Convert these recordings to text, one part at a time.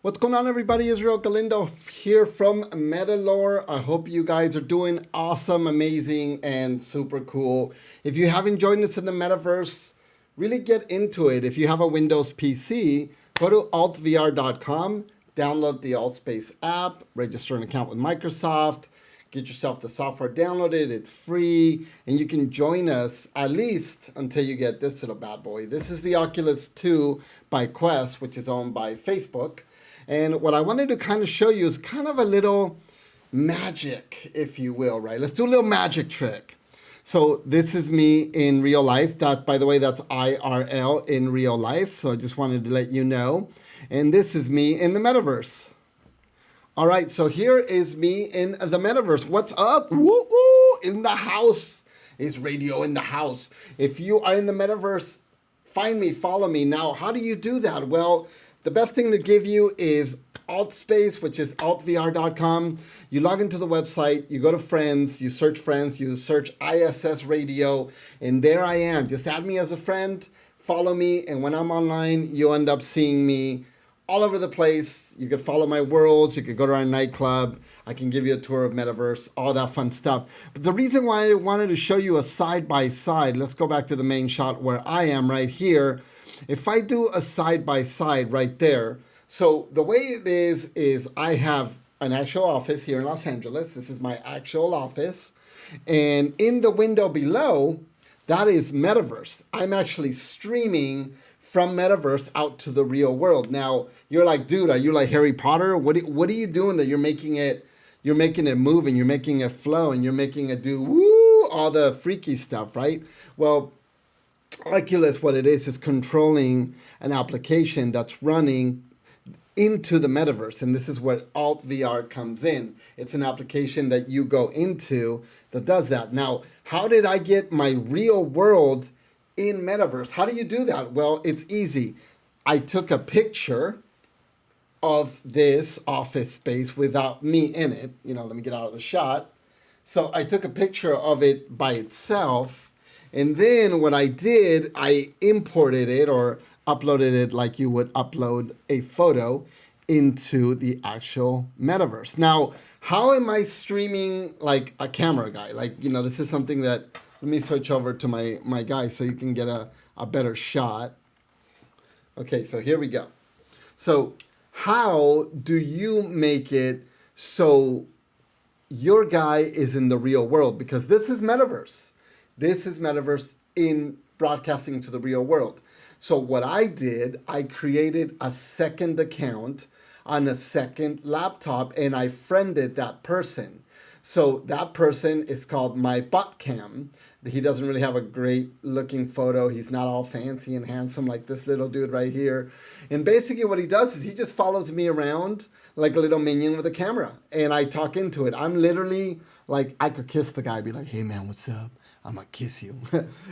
What's going on, everybody? Israel Galindo here from Metalore. I hope you guys are doing awesome, amazing, and super cool. If you haven't joined us in the Metaverse, really get into it. If you have a Windows PC, go to altvr.com, download the AltSpace app, register an account with Microsoft, get yourself the software downloaded. It's free, and you can join us at least until you get this little bad boy. This is the Oculus 2 by Quest, which is owned by Facebook. And what I wanted to kind of show you is kind of a little magic, if you will, right? Let's do a little magic trick. So this is me in real life. That, by the way, that's IRL in real life. So I just wanted to let you know. And this is me in the metaverse. All right, so here is me in the metaverse. What's up? Woo woo! In the house. Is radio in the house. If you are in the metaverse, find me, follow me. Now, how do you do that? Well, the best thing to give you is AltSpace, which is altvr.com. You log into the website, you go to friends, you search ISS radio, and there I am. Just add me as a friend, follow me, and when I'm online, you'll end up seeing me all over the place. You could follow my worlds, you could go to our nightclub, I can give you a tour of Metaverse, all that fun stuff. But the reason why I wanted to show you a side-by-side, let's go back to the main shot where I am right here. If I do a side-by-side right there, so the way it is I have an actual office here in Los Angeles. This is my actual office. And in the window below, that is Metaverse. I'm actually streaming from Metaverse out to the real world. Now, you're like, dude, are you like Harry Potter? What are you doing that you're making it move, and you're making it flow, and you're making it do woo, all the freaky stuff, right? Well, Oculus, what it is controlling an application that's running into the metaverse. And this is where AltVR comes in. It's an application that you go into that does that. Now, how did I get my real world in metaverse? How do you do that? Well, it's easy. I took a picture of this office space without me in it. Let me get out of the shot. So I took a picture of it by itself. And then what I did, I imported it or uploaded it like you would upload a photo into the actual metaverse. Now, how am I streaming like a camera guy? This is something that, let me switch over to my guy so you can get a better shot. Okay, so here we go. So how do you make it so your guy is in the real world? Because this is metaverse. This is Metaverse in broadcasting to the real world. So what I did, I created a second account on a second laptop, and I friended that person. So that person is called my bot cam. He doesn't really have a great looking photo. He's not all fancy and handsome like this little dude right here. And basically what he does is he just follows me around like a little minion with a camera, and I talk into it. I'm literally like, I could kiss the guy, be like, hey man, what's up? I'm gonna kiss you.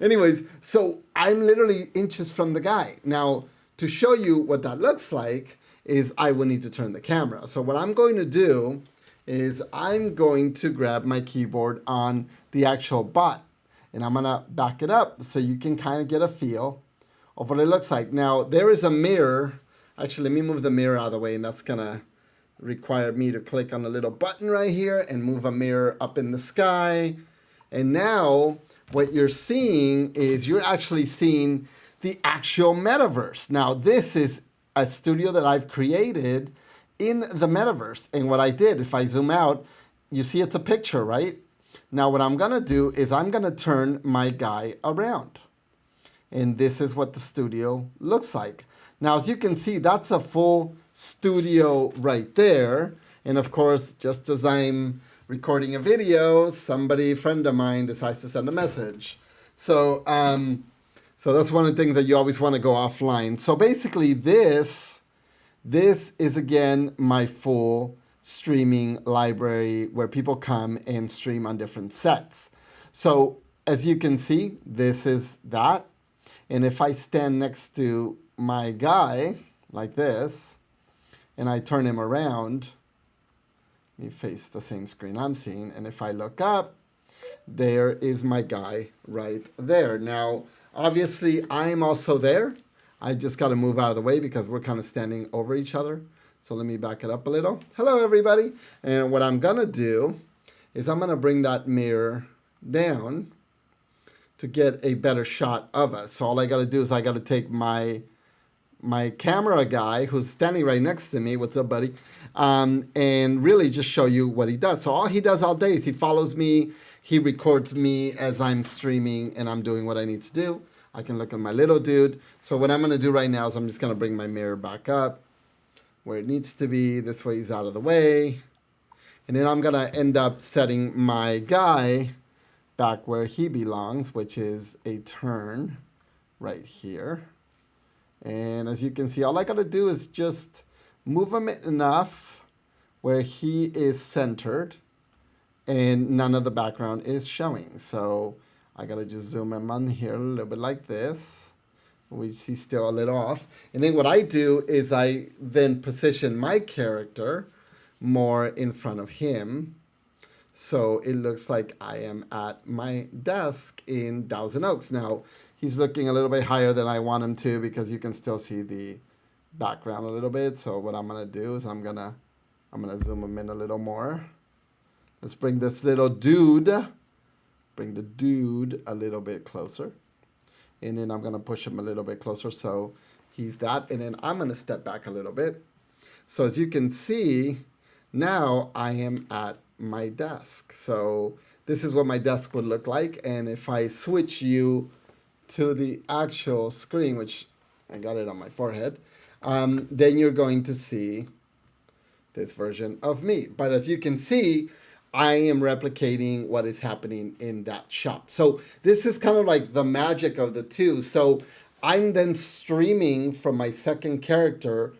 Anyways, so I'm literally inches from the guy. Now, to show you what that looks like is I will need to turn the camera. So what I'm going to do is I'm going to grab my keyboard on the actual bot, and I'm gonna back it up so you can kind of get a feel of what it looks like. Now, there is a mirror. Actually, let me move the mirror out of the way, and that's gonna require me to click on a little button right here and move a mirror up in the sky. And now what you're seeing is you're actually seeing the actual metaverse. Now, this is a studio that I've created in the metaverse. And what I did, if I zoom out, you see it's a picture, right? Now, what I'm going to do is I'm going to turn my guy around. And this is what the studio looks like. Now, as you can see, that's a full studio right there. And of course, just as I'm recording a video, a friend of mine decides to send a message. So that's one of the things that you always want to go offline. So basically this is again my full streaming library where people come and stream on different sets. So as you can see, this is that. And if I stand next to my guy like this, and I turn him around, let me face the same screen I'm seeing, and if I look up, there is my guy right there. Now, obviously, I'm also there. I just got to move out of the way because we're kind of standing over each other. So let me back it up a little. Hello, everybody. And what I'm going to do is I'm going to bring that mirror down to get a better shot of us. So all I got to do is I got to take my camera guy who's standing right next to me. What's up, buddy? And really just show you what he does. So all he does all day is he follows me. He records me as I'm streaming and I'm doing what I need to do. I can look at my little dude. So what I'm going to do right now is I'm just going to bring my mirror back up where it needs to be. This way he's out of the way. And then I'm going to end up setting my guy back where he belongs, which is a turn right here. And as you can see, all I got to do is just move him enough where he is centered and none of the background is showing. So I got to just zoom him on here a little bit like this. We see still a little off. And then what I do is I then position my character more in front of him. So it looks like I am at my desk in Thousand Oaks. Now, he's looking a little bit higher than I want him to because you can still see the background a little bit. So what I'm going to do is I'm going to zoom him in a little more. Let's bring this little dude, bring the dude a little bit closer. And then I'm going to push him a little bit closer so he's that. And then I'm going to step back a little bit. So as you can see, now I am at my desk. So this is what my desk would look like. And if I switch you to the actual screen, which I got it on my forehead, then you're going to see this version of me. But as you can see, I am replicating what is happening in that shot. So this is kind of like the magic of the two. So I'm then streaming from my second character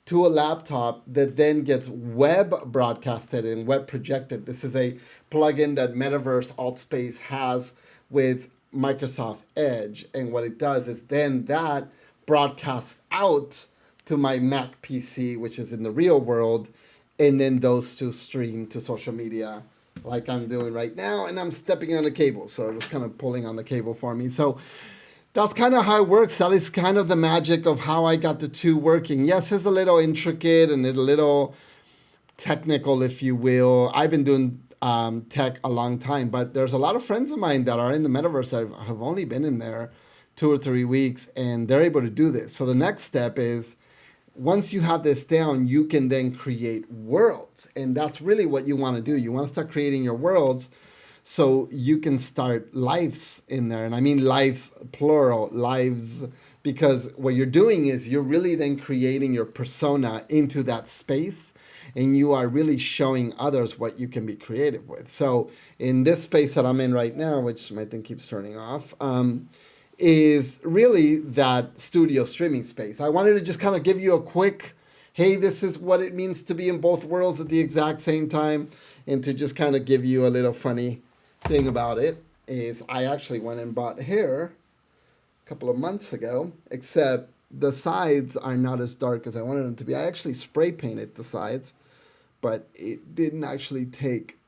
to a laptop that then gets web broadcasted and web projected. This is a plugin that Metaverse Altspace has with Microsoft Edge. And what it does is then that broadcasts out to my Mac PC, which is in the real world. And then those two stream to social media like I'm doing right now. And I'm stepping on the cable. So it was kind of pulling on the cable for me. So that's kind of how it works. That is kind of the magic of how I got the two working. Yes, it's a little intricate and a little technical, if you will. I've been doing tech a long time, but there's a lot of friends of mine that are in the metaverse that have only been in there 2 or 3 weeks, and they're able to do this. So the next step is, once you have this down, you can then create worlds. And that's really what you want to do. You want to start creating your worlds so you can start lives in there. And I mean lives, plural, lives, because what you're doing is you're really then creating your persona into that space. And you are really showing others what you can be creative with. So in this space that I'm in right now, which my thing keeps turning off, is really that studio streaming space. I wanted to just kind of give you a quick, hey, this is what it means to be in both worlds at the exact same time. And to just kind of give you a little funny thing about it is I actually went and bought hair a couple of months ago, except the sides are not as dark as I wanted them to be. I actually spray painted the sides, but it didn't actually take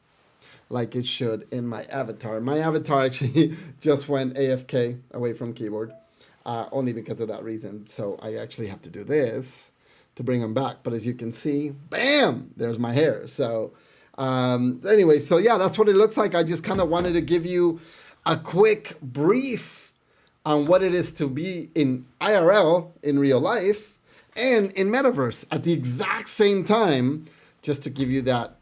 like it should in my avatar. My avatar actually just went AFK, away from keyboard, only because of that reason. So I actually have to do this to bring them back. But as you can see, bam, there's my hair. So anyway, so yeah, that's what it looks like. I just kind of wanted to give you a quick brief on what it is to be in IRL, in real life, and in Metaverse at the exact same time, just to give you that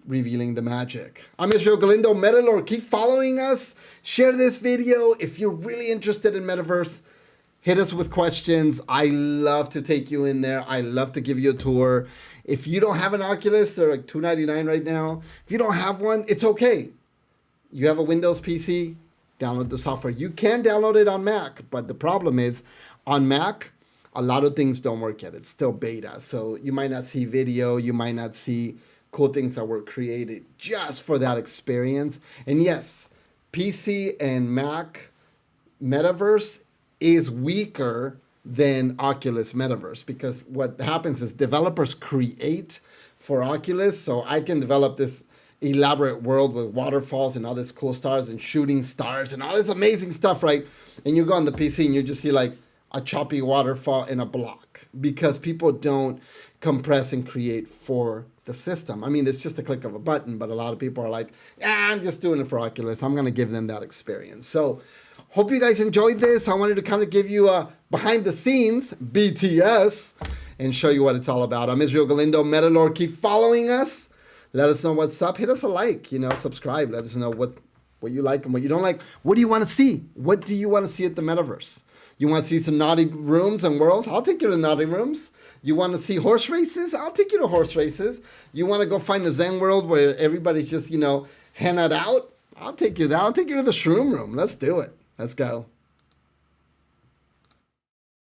revealing the magic. I'm Israel Galindo, Metalore. Keep following us. Share this video. If you're really interested in Metaverse, hit us with questions. I love to take you in there. I love to give you a tour. If you don't have an Oculus, they're like $299 right now. If you don't have one, it's okay. You have a Windows PC, download the software. You can download it on Mac, but the problem is on Mac, a lot of things don't work yet. It's still beta. So you might not see video. You might not see cool things that were created just for that experience. And yes, PC and Mac Metaverse is weaker than Oculus Metaverse, because what happens is developers create for Oculus. So I can develop this elaborate world with waterfalls and all this cool stars and shooting stars and all this amazing stuff, right? And you go on the PC and you just see like a choppy waterfall in a block because people don't compress and create for the system. I mean, it's just a click of a button, but a lot of people are like, I'm just doing it for Oculus. I'm going to give them that experience. So hope you guys enjoyed this. I wanted to kind of give you a behind the scenes BTS and show you what it's all about. I'm Israel Galindo, Metalore. Keep following us. Let us know what's up. Hit us a like, subscribe. Let us know what you like and what you don't like. What do you want to see? What do you want to see at the Metaverse? You want to see some naughty rooms and worlds? I'll take you to naughty rooms. You want to see horse races? I'll take you to horse races. You want to go find the Zen world where everybody's just, hanging out? I'll take you there. I'll take you to the shroom room. Let's do it. Let's go.